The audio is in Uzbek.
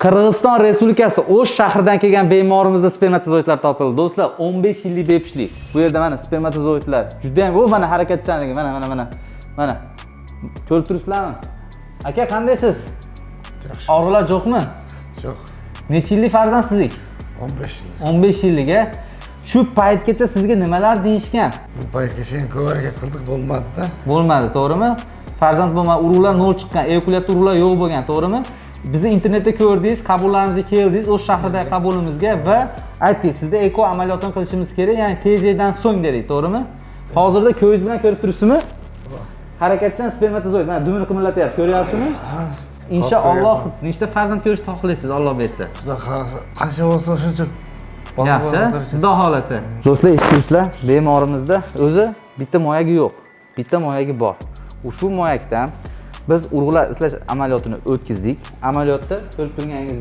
Qirg'iziston Respublikasi O'sh shahridan kelgan bemorimizda spermatozoidlar topildi. Do'stlar, 15 yillik bepishlik. Bu yerda mana spermatozoidlar. Juda ham mana harakatchanligi, mana. Ko'rib turibsizlarmi? Aka, qandaysiz? Yaxshi. Og'riqlar yo'qmi? Yo'q. Necha yillik farzandsizlik? 15 yil. 15 yillik-a. Shu paytgacha sizga nimalar deyishgan? Bu paytgacha ko'p harakat qildik, bo'lmadi-da. Bo'lmadi, to'g'rimi? Farzand bo'lmadi, urug'lar nol chiqqan, eyakulyatsiya urug'lar yo'q bo'lgan, to'g'rimi? Bizni internetda ko'rdingiz, qabullarimizga keldingiz, o'sha shahridagi qabulimizga va aytdingiz, sizda eko amaliyotini qilishimiz kerak, ya'ni tez yerdan so'ng dedik, to'g'rimi? Hozirda ko'zingiz bilan ko'rib turibsizmi? Harakatchan spermatozoid, mana dumini qimirlatyapti, ko'ryapsizmi? Inshaalloh nechta farzand ko'rishni xohlaysiz, Alloh bersa. Xudo xolasa, qancha bo'lsa shuncha Yaxshi, Xudo xolasa. Do'stlar, eshitdingizlar, bemorimizda o'zi bitta moyagi yo'q, bitta moyagi bor. Ushbu moyakdan biz urug'lar izlash amaliyotini o'tkazdik. Amaliyotda ko'rib turganingiz